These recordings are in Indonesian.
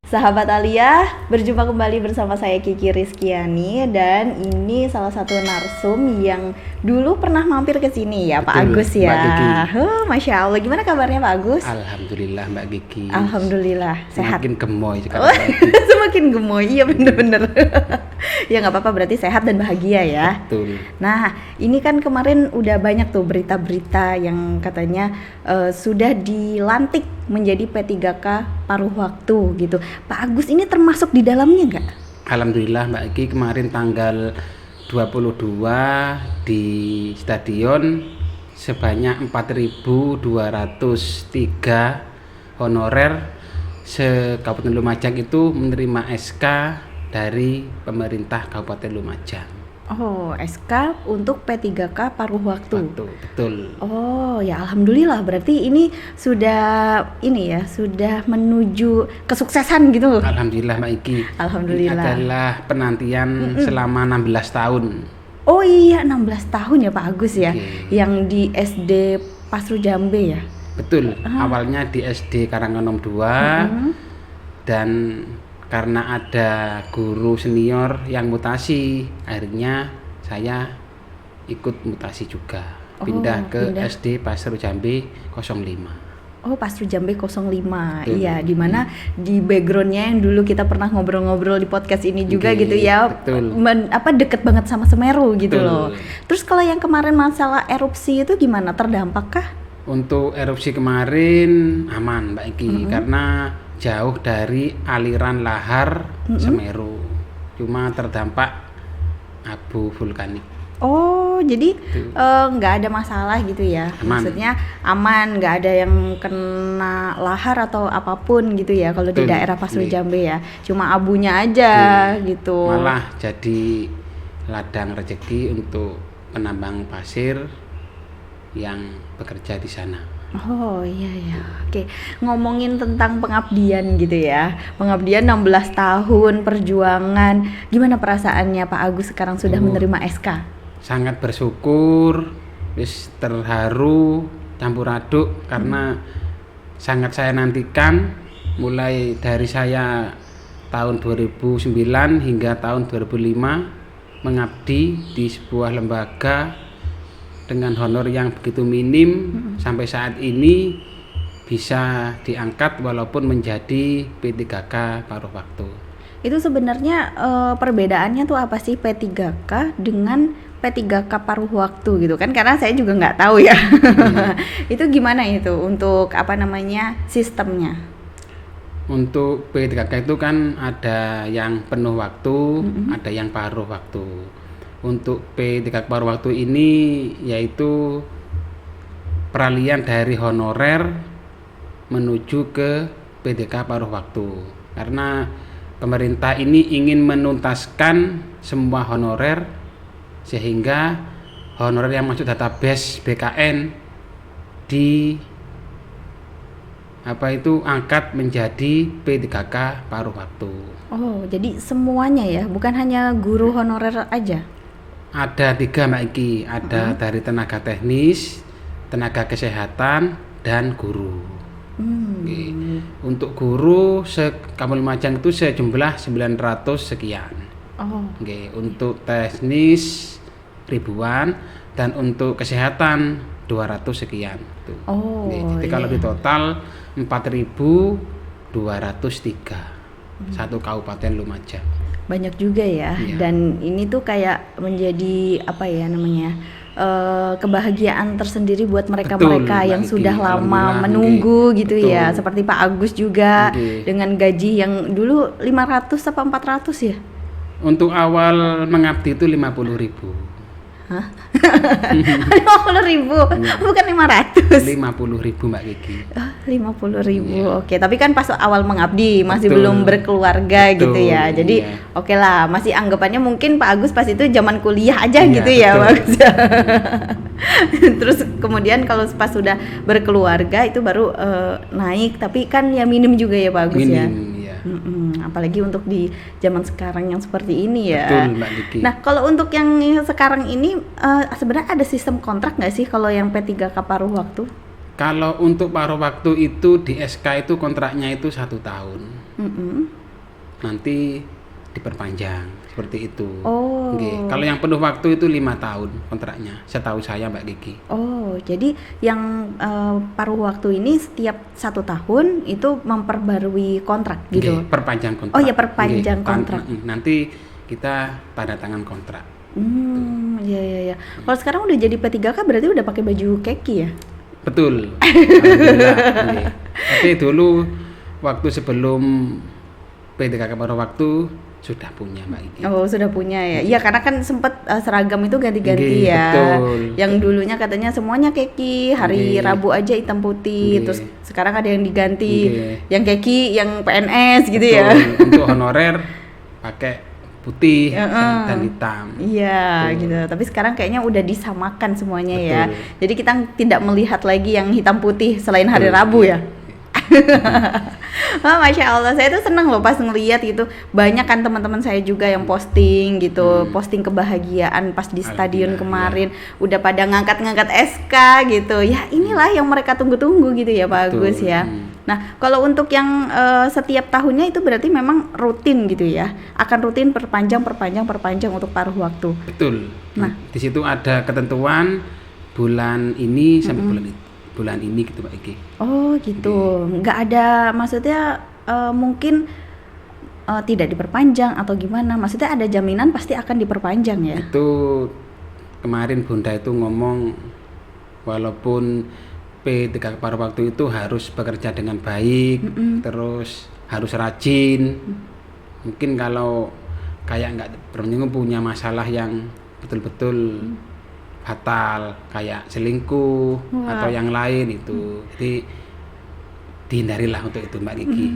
Sahabat Alia, berjumpa kembali bersama saya Kiki Rizkyani dan ini salah satu narsum yang dulu pernah mampir ke sini ya, Pak Agus ya. Mbak Kiki. Masya Allah, gimana kabarnya Pak Agus? Alhamdulillah Mbak Kiki. Alhamdulillah, sehat. Semakin gemoy sekarang. Semakin gemoy, iya bener-bener. Ya nggak apa-apa, berarti sehat dan bahagia ya. Betul. Nah, ini kan kemarin udah banyak tuh berita-berita yang katanya sudah dilantik menjadi P3K paruh waktu gitu. Pak Agus ini termasuk di dalamnya nggak? Alhamdulillah Mbak Kiki, kemarin tanggal 22 di stadion sebanyak 4.203 honorer se-Kabupaten Lumajang itu menerima SK dari pemerintah Kabupaten Lumajang. Oh, SK untuk P3K paruh waktu. Betul. Oh, ya alhamdulillah, berarti ini sudah menuju kesuksesan gitu. Alhamdulillah Mbak Kiki. Alhamdulillah. Ini adalah penantian selama 16 tahun. Oh iya, 16 tahun ya Pak Agus ya. Oke. Yang di SD Pasru Jambe ya. Betul, awalnya di SD Karanganom 2 dan karena ada guru senior yang mutasi, akhirnya saya ikut mutasi juga. Pindah ke SD Pasru Jambe 05. Oh, Pasru Jambe 05. Betul. Iya, dimana di backgroundnya yang dulu kita pernah ngobrol-ngobrol di podcast ini juga gitu ya. Betul. Deket banget sama Semeru gitu Betul. loh. Terus kalau yang kemarin masalah erupsi itu gimana? Terdampak kah? Untuk erupsi kemarin aman Mbak Iki, karena jauh dari aliran lahar Semeru, cuma terdampak abu vulkanik. Oh, jadi nggak ada masalah gitu ya? Aman. Maksudnya aman, nggak ada yang kena lahar atau apapun gitu ya kalau di Betul. daerah Pasru Iya. Jambe ya? Cuma abunya aja gitu. Malah jadi ladang rezeki untuk penambang pasir yang bekerja di sana. Oh iya ya, oke. Ngomongin tentang pengabdian gitu ya, pengabdian 16 tahun perjuangan, gimana perasaannya Pak Agus sekarang sudah menerima SK? Sangat bersyukur, terharu, campur aduk karena sangat saya nantikan mulai dari saya tahun 2009 hingga tahun 2005 mengabdi di sebuah lembaga dengan honor yang begitu minim sampai saat ini bisa diangkat walaupun menjadi P3K paruh waktu. Itu sebenarnya perbedaannya tuh apa sih P3K dengan P3K paruh waktu gitu kan? Karena saya juga nggak tahu ya. Itu gimana itu untuk sistemnya? Untuk P3K itu kan ada yang penuh waktu, ada yang paruh waktu. Untuk P3K paruh waktu ini yaitu peralihan dari honorer menuju ke P3K paruh waktu. Karena pemerintah ini ingin menuntaskan semua honorer sehingga honorer yang masuk database BKN angkat menjadi P3K paruh waktu. Oh, jadi semuanya ya, bukan hanya guru honorer aja? Ada 3 Mbak Iki, ada dari tenaga teknis, tenaga kesehatan, dan guru. Oke. Untuk guru se-Kabupaten Lumajang itu sejumlah 900 sekian. Oh. Oke. Untuk teknis ribuan dan untuk kesehatan 200 sekian. Tuh. Oh, Oke. Jadi kalau di total 4.203 satu Kabupaten Lumajang. Banyak juga ya. Iya. Dan ini tuh kayak menjadi kebahagiaan tersendiri buat mereka-mereka Betul, yang Mbak sudah Iki. lama Alhamdulillah, menunggu Nggih. gitu Betul. ya. Seperti Pak Agus juga Nggih. dengan gaji yang dulu 500 apa 400 ya? Untuk awal mengabdi itu 50.000. Hah? 50.000, bukan 500. 50.000 Mbak Kiki. 50.000, oke. Tapi kan pas awal mengabdi masih Betul. belum berkeluarga Betul, gitu ya. Jadi iya. oke lah, masih anggapannya mungkin Pak Agus pas itu zaman kuliah aja Iya, gitu ya, betul. Pak Agus. Terus kemudian kalau pas sudah berkeluarga itu baru naik, tapi kan ya minim juga ya Pak Agus ya. Minim, iya. Apalagi untuk di zaman sekarang yang seperti ini ya. Betul Mbak Kiki. Nah, kalau untuk yang sekarang ini sebenarnya ada sistem kontrak nggak sih kalau yang P3K paruh waktu? Kalau untuk paruh waktu itu di SK itu kontraknya itu 1 tahun. Nanti diperpanjang seperti itu. Oh. Nggih. Kalau yang penuh waktu itu 5 tahun kontraknya, setahu saya Mbak Kiki. Oh, jadi yang paruh waktu ini setiap 1 tahun itu memperbarui kontrak gitu. Nggih, perpanjang kontrak. Oh ya, perpanjang Nggih, kontrak. nanti kita tanda tangan kontrak. Iya. Kalau sekarang udah jadi P3K berarti udah pakai baju keki ya? Betul. Alhamdulillah. Nggih. Tapi dulu waktu sebelum P3K paruh waktu sudah punya Mbak Iki. Oh, sudah punya ya. Iya, karena kan sempet seragam itu ganti-ganti Nggih, ya. betul. Yang dulunya katanya semuanya keki, hari Nggih. Rabu aja hitam putih. Nggih. Terus sekarang ada yang diganti, Nggih. yang keki, yang PNS gitu Betul. ya. Untuk honorer pakai putih dan hitam. Iya, Betul. gitu. Tapi sekarang kayaknya udah disamakan semuanya ya. Betul. Jadi kita tidak melihat lagi yang hitam putih selain hari Betul. Rabu ya. Oh, Masya Allah, saya tuh seneng loh pas ngeliat gitu. Banyak kan teman-teman saya juga yang posting gitu, posting kebahagiaan pas di stadion kemarin, udah pada ngangkat-ngangkat SK gitu. Ya inilah yang mereka tunggu-tunggu gitu ya Pak Betul. Agus ya. Nah, kalau untuk yang setiap tahunnya itu berarti memang rutin gitu ya, akan rutin perpanjang untuk paruh waktu. Betul. Nah. Di situ ada ketentuan bulan ini sampai bulan ini gitu Mbak Iki. Oh gitu, nggak ada maksudnya mungkin tidak diperpanjang atau gimana? Maksudnya ada jaminan pasti akan diperpanjang ya? Itu kemarin Bunda itu ngomong walaupun P3K paruh waktu itu harus bekerja dengan baik, terus harus rajin. Mungkin kalau kayak nggak berminggu punya masalah yang betul-betul fatal kayak selingkuh atau yang lain itu, jadi dihindarilah untuk itu Mbak Kiki.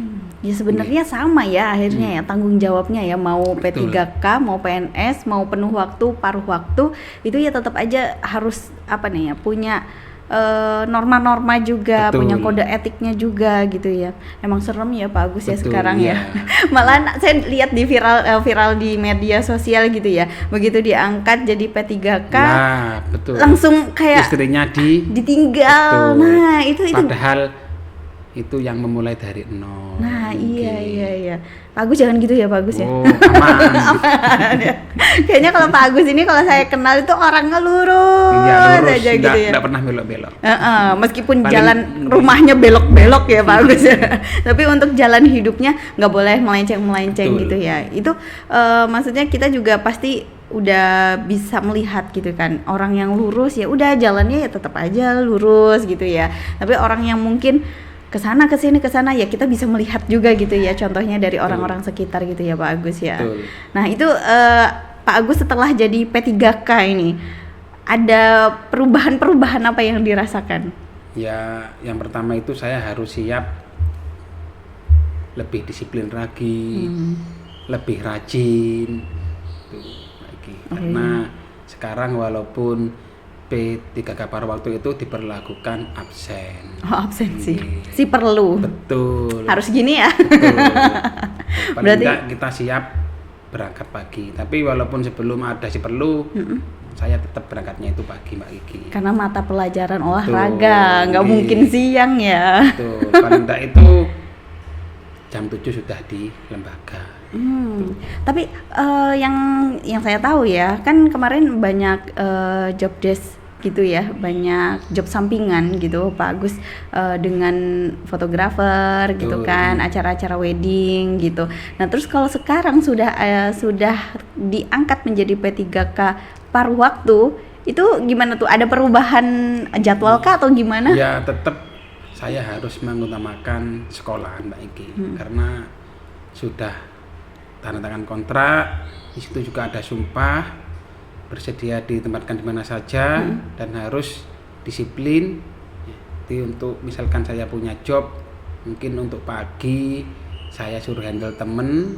Ya sebenarnya sama ya akhirnya ya tanggung jawabnya ya, mau Betul. P3K, mau PNS, mau penuh waktu, paruh waktu itu ya tetap aja harus apa nih ya punya norma-norma juga, Betul. punya kode etiknya juga gitu ya. Emang serem ya Pak Agus ya Betul, sekarang iya. ya. Malah saya lihat di viral di media sosial gitu ya. Begitu diangkat jadi P3K, Nah, betul. langsung kayak Istrinya ditinggal. Betul. Nah, itu Padahal itu yang memulai dari nol. Nah, iya. Oke. Pak Agus jangan gitu ya Pak Agus ya. Oh, aman. Kayaknya kalau Pak Agus ini kalau saya kenal itu orangnya lurus, Iya, lurus, aja gitu ya. enggak pernah belok-belok. Meskipun Paling- jalan rumahnya belok-belok ya Pak Agus ya. Tapi untuk jalan hidupnya nggak boleh melenceng-melenceng Betul. gitu ya. Itu maksudnya kita juga pasti udah bisa melihat gitu kan. Orang yang lurus ya udah jalannya ya tetap aja lurus gitu ya. Tapi orang yang mungkin kesana kesana ya kita bisa melihat juga gitu ya, contohnya dari orang-orang sekitar gitu ya Pak Agus ya. Betul. Nah itu Pak Agus setelah jadi P3K ini ada perubahan apa yang dirasakan? Ya, yang pertama itu saya harus siap lebih disiplin lagi, lebih rajin, tuh lagi. Karena sekarang walaupun P3K paruh waktu itu diperlakukan absen. Oh absensi, Iya. si perlu, Betul. harus gini ya. Betul. Paling Berarti- enggak kita siap berangkat pagi. Tapi walaupun sebelum ada si perlu, saya tetap berangkatnya itu pagi Mbak Kiki. Karena mata pelajaran olahraga nggak Iya. mungkin siang ya. Betul. Paling enggak itu jam 7 sudah di lembaga. Tapi yang saya tahu ya, kan kemarin banyak job desk gitu ya, banyak job sampingan gitu Pak Agus dengan fotografer gitu Betul. kan, acara-acara wedding gitu. Nah terus kalau sekarang sudah diangkat menjadi P3K paruh waktu, itu gimana tuh? Ada perubahan jadwal kah atau gimana? Ya tetap saya harus mengutamakan sekolah Mbak Iki, karena sudah tanda tangan kontrak, di situ juga ada sumpah bersedia ditempatkan di mana saja dan harus disiplin. Jadi untuk misalkan saya punya job, mungkin untuk pagi saya suruh handle temen,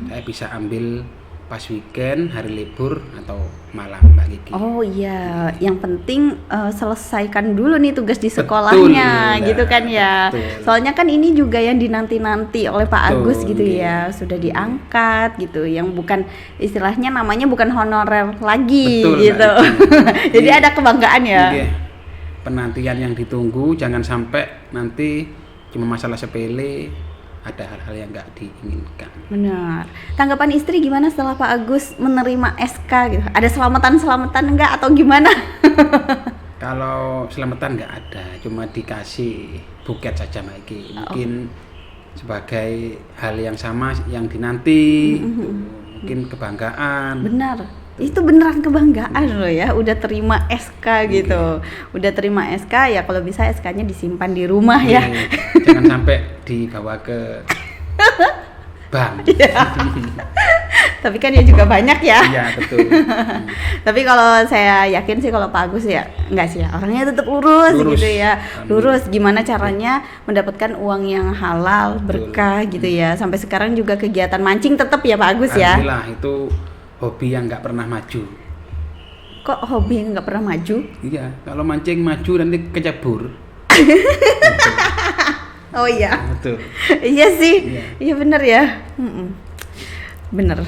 saya bisa ambil pas weekend, hari libur atau malam Mbak Kiki. Oh iya, yang penting selesaikan dulu nih tugas di sekolahnya, Betul, gitu kan ya. betul. Soalnya kan ini juga yang dinanti-nanti oleh Pak Betul, Agus gitu iya. ya, sudah diangkat gitu, yang bukan istilahnya namanya bukan honorer lagi Betul, Mbak gitu. Kiki. Jadi ada kebanggaan ya. Oke. penantian yang ditunggu, jangan sampai nanti cuma masalah sepele, ada hal-hal yang nggak diinginkan. Benar. Tanggapan istri gimana setelah Pak Agus menerima SK gitu? Ada selamatan enggak atau gimana? Kalau selamatan nggak ada, cuma dikasih buket saja Mbak Iki. Mungkin sebagai hal yang sama yang dinanti, gitu. Mungkin kebanggaan. Benar. Itu beneran kebanggaan loh ya, udah terima SK gitu. Udah terima SK ya, kalau bisa SK-nya disimpan di rumah ya. Jangan sampai dibawa ke bank. Tapi kan ya juga banyak ya. Iya, betul. Tapi kalau saya yakin sih kalau Pak Agus ya enggak sih ya, orangnya tetap lurus gitu ya. Lurus, gimana caranya mendapatkan uang yang halal, berkah gitu ya. Sampai sekarang juga kegiatan mancing tetap ya Pak Agus ya. Alhamdulillah, itu hobi yang nggak pernah maju. Kok hobi yang nggak pernah maju? Iya, kalau mancing maju nanti kecebur. Oh iya. Betul. Iya sih. Iya bener ya. Bener.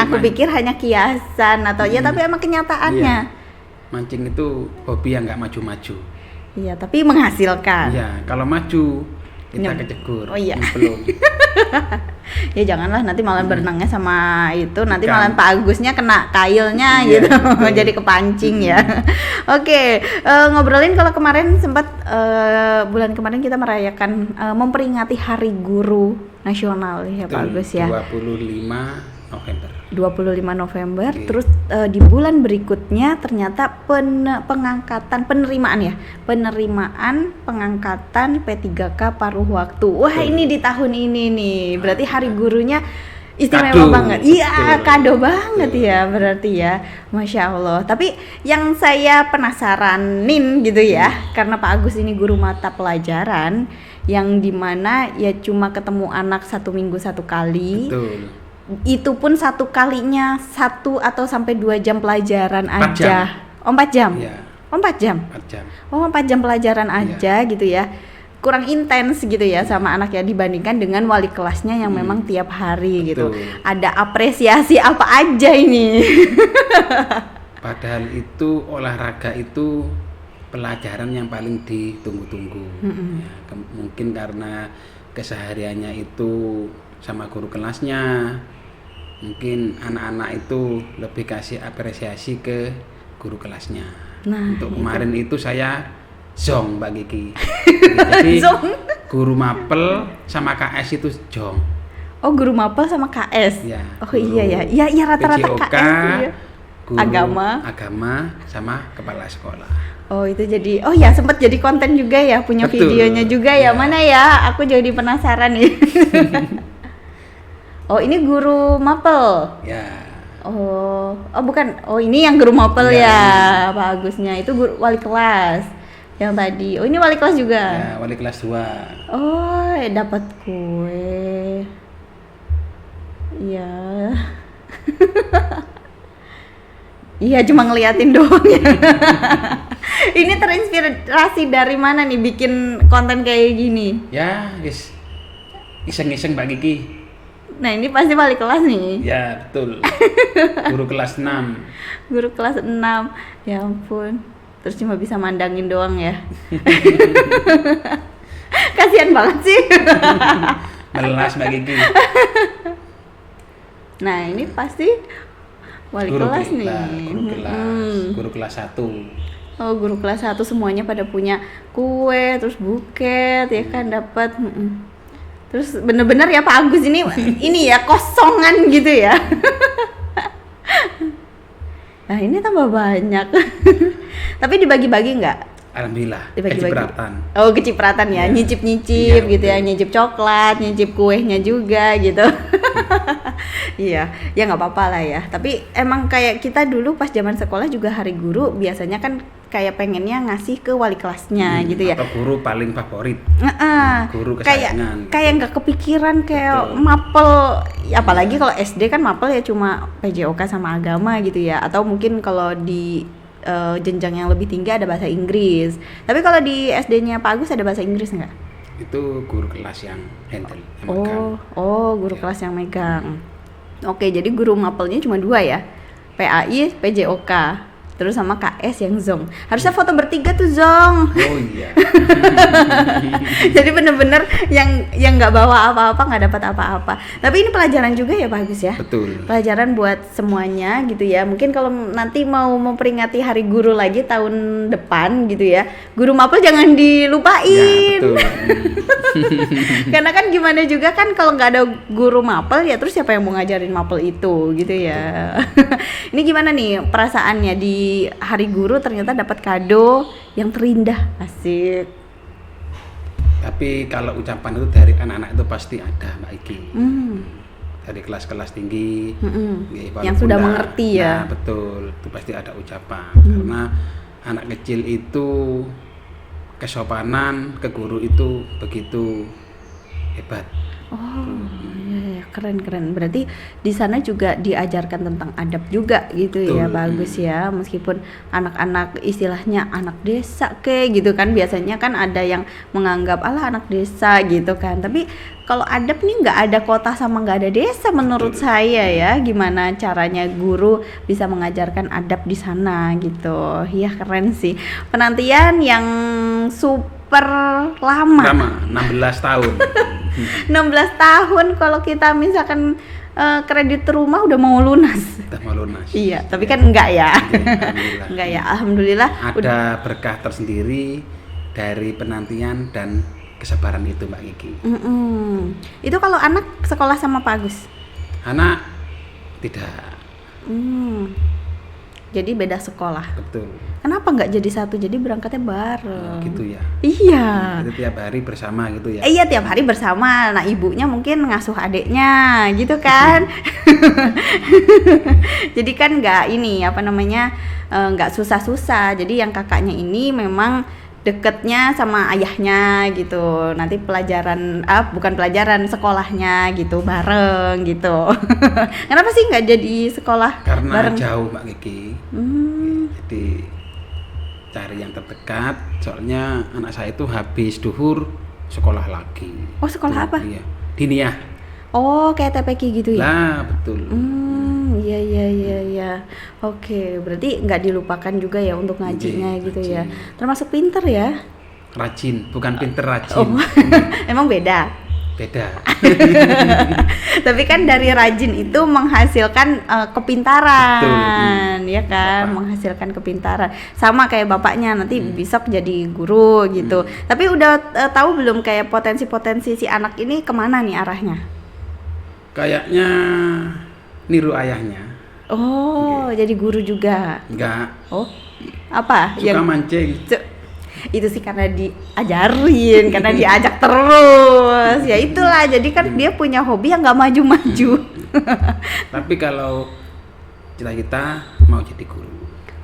Aku pikir hanya kiasan atau ya, tapi emang kenyataannya. Iya. Mancing itu hobi yang nggak maju-maju. Iya, tapi menghasilkan. Iya, kalau maju kita kecegur. Oh iya. Belum. Ya janganlah nanti malah berenangnya sama itu, nanti Ikan. malah Pak Agusnya kena kailnya Iya, gitu. betul. Jadi kepancing ya. Oke, ngobrolin kalau kemarin sempat bulan kemarin kita merayakan memperingati Hari Guru Nasional ya Pak Agus ya. 25 November. 25 November. Oke. Terus di bulan berikutnya ternyata penerimaan pengangkatan P3K paruh waktu. Wah, ini di tahun ini nih. Berarti hari gurunya istimewa Kado. banget. Iya, Betul. kado banget ya berarti ya. Masya Allah. Tapi yang saya penasaranin gitu ya, karena Pak Agus ini guru mata pelajaran yang dimana ya cuma ketemu anak 1 minggu 1 kali. Betul. Itu pun 1 kalinya 1 atau sampai 2 jam pelajaran 4 aja. jam. Oh 4 jam? Iya, Oh 4 jam? 4 jam. Oh 4 jam pelajaran aja gitu ya. Kurang intens gitu ya sama anak ya dibandingkan dengan wali kelasnya yang memang tiap hari gitu. Betul. Ada apresiasi apa aja ini? Padahal itu olahraga itu pelajaran yang paling ditunggu-tunggu. Ya, mungkin karena kesehariannya itu sama guru kelasnya, mungkin anak-anak itu lebih kasih apresiasi ke guru kelasnya. Nah, Untuk itu. kemarin itu saya zong Mbak Kiki. Jadi Zong? guru mapel sama KS itu jong. Oh guru mapel sama KS? Ya, Oh guru iya ya, iya rata-rata PJOK, KS ya. guru agama sama kepala sekolah. Oh itu jadi, oh ya sempat jadi konten juga ya, punya Betul. videonya juga ya. Ya. Mana ya? Aku jadi penasaran nih. Oh ini guru mapel. Ya, Oh bukan. Oh ini yang guru mapel Ya, ya, Pak Agusnya. Itu guru wali kelas yang tadi. Oh ini wali kelas juga. ya wali kelas 2. Oh dapat kue. Iya. Iya cuma ngeliatin doang ya. Ini terinspirasi dari mana nih bikin konten kayak gini? Ya, iseng-iseng Mbak Kiki. Nah ini pasti wali kelas nih. Ya, betul. Guru kelas 6. Guru kelas 6. Ya ampun. Terus cuma bisa mandangin doang ya. Kasihan banget sih. Melas Mbak Kiki. Nah ini pasti wali kelas nih. Guru kelas 1. Oh guru kelas 1 semuanya pada punya kue, terus buket ya kan dapat. Terus bener-bener ya Pak Agus ini ya kosongan gitu ya. Nah ini tambah banyak. Tapi dibagi-bagi nggak? Alhamdulillah, Dibagi-bagi. kecipratan. Oh kecipratan ya, Iya. nyicip-nyicip Iya, gitu ya, betul. nyicip coklat, nyicip kuenya juga gitu. Iya, ya nggak apa-apa lah ya. Tapi emang kayak kita dulu pas zaman sekolah juga hari guru biasanya kan kayak pengennya ngasih ke wali kelasnya gitu ya. Atau guru paling favorit. Guru Kayak kesayangan. nggak kepikiran kayak Betul. mapel, apalagi kalau SD kan mapel ya cuma PJOK sama agama gitu ya. Atau mungkin kalau di jenjang yang lebih tinggi ada bahasa Inggris. Tapi kalau di SD-nya Pak Agus ada bahasa Inggris nggak? Itu guru kelas yang handle, yang megang. Guru Ya. kelas yang megang. Oke, jadi guru mapelnya cuma 2 ya. PAI, PJOK, terus sama KS. KS yang zong. Harusnya foto bertiga tuh zong. Oh iya. Jadi bener-bener yang nggak bawa apa-apa, nggak dapat apa-apa. Tapi ini pelajaran juga ya Pak Agus ya. Betul. Pelajaran buat semuanya gitu ya. Mungkin kalau nanti mau memperingati Hari Guru lagi tahun depan gitu ya, guru mapel jangan dilupain. Ya, betul. Karena kan gimana juga kan kalau nggak ada guru mapel ya terus siapa yang mau ngajarin mapel itu gitu ya. Ini gimana nih perasaannya di Hari Guru ternyata dapat kado yang terindah, asik. Tapi kalau ucapan itu dari anak-anak itu pasti ada Mbak Iki. Dari kelas-kelas tinggi, ya, Yang sudah mengerti ya. Nah, betul, itu pasti ada ucapan. Karena anak kecil itu kesopanan ke guru itu begitu hebat. Oh, ya, keren. Berarti di sana juga diajarkan tentang adab juga gitu. Betul. Ya, bagus ya. Meskipun anak-anak istilahnya anak desa kayak gitu kan, biasanya kan ada yang menganggap alah anak desa gitu kan. Tapi kalau adab nih nggak ada kota sama nggak ada desa menurut saya ya. Gimana caranya guru bisa mengajarkan adab di sana gitu. Ya keren sih. Penantian yang super lama. 16 tahun. 16 tahun kalau kita misalkan kredit rumah udah mau lunas. Udah mau lunas. Iya, tapi kan enggak ya. Alhamdulillah. Enggak ya, alhamdulillah. Ada berkah tersendiri dari penantian dan kesabaran itu Mbak Kiki. Itu kalau anak sekolah sama Pak Agus? Anak tidak. Jadi beda sekolah. Betul. Kenapa nggak jadi satu? Jadi berangkatnya bareng. Gitu ya. Iya. Itu tiap hari bersama gitu ya. Iya, tiap hari bersama. Nah, ibunya mungkin ngasuh adiknya gitu kan. Jadi kan nggak ini nggak susah-susah. Jadi yang kakaknya ini memang deketnya sama ayahnya gitu. Nanti bukan pelajaran, sekolahnya gitu bareng gitu. Kenapa sih nggak jadi sekolah Karena bareng? jauh Mbak Kiki. Jadi cari yang terdekat. Soalnya anak saya itu habis duhur sekolah lagi. Oh, sekolah apa? Iya. Diniyah. Oh, kayak TPQ gitu ya? Lah, betul. Iya. Oke, berarti nggak dilupakan juga ya untuk ngajinya gitu rajin. ya. Termasuk pinter ya? Rajin, bukan pinter rajin. Oh, emang beda. Beda. Tapi kan dari rajin itu menghasilkan kepintaran. Betul. Ya kan, Bapak. menghasilkan kepintaran. Sama kayak bapaknya nanti besok jadi guru gitu. Tapi udah tahu belum kayak potensi-potensi si anak ini kemana nih arahnya? Kayaknya niru ayahnya. Oh, jadi guru juga. Enggak. Oh, apa? Suka mancing. Itu sih karena diajarin, karena diajak terus. Ya itulah, jadi kan dia punya hobi yang nggak maju-maju. Tapi kalau cita-cita mau jadi guru.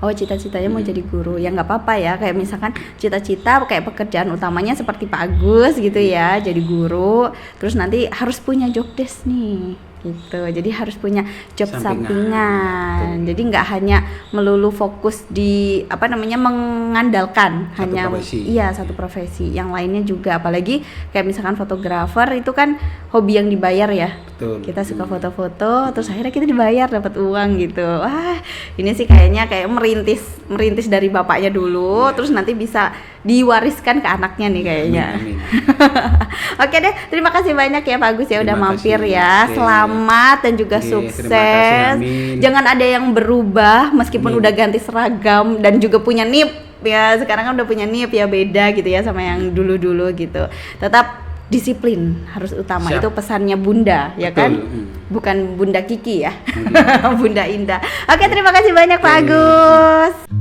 Oh, cita-citanya mau jadi guru. Ya nggak apa-apa ya, kayak misalkan cita-cita kayak pekerjaan utamanya seperti Pak Agus gitu ya, jadi guru. Terus nanti harus punya job desk nih gitu, jadi harus punya job sampingan. Jadi nggak hanya melulu fokus di mengandalkan Satu hanya profesi. satu profesi, yang lainnya juga. Apalagi kayak misalkan fotografer itu kan hobi yang dibayar ya. Betul. Kita suka foto-foto, terus akhirnya kita dibayar, dapat uang gitu. Wah, ini sih kayaknya kayak merintis dari bapaknya dulu, terus nanti bisa diwariskan ke anaknya nih kayaknya. Amin. Oke deh, terima kasih banyak ya Pak Agus ya udah Terima mampir kasih. ya. Oke. Selamat dan juga Oke, sukses. terima kasih, amin. Jangan ada yang berubah meskipun Amin. udah ganti seragam dan juga punya NIP ya. Sekarang kan udah punya NIP ya, beda gitu ya sama yang dulu-dulu gitu. Tetap disiplin harus utama. Siap. Itu pesannya Bunda ya. Betul. Kan? Bukan Bunda Kiki ya. Bunda Indah. Oke, terima kasih banyak Pak Oke. Agus.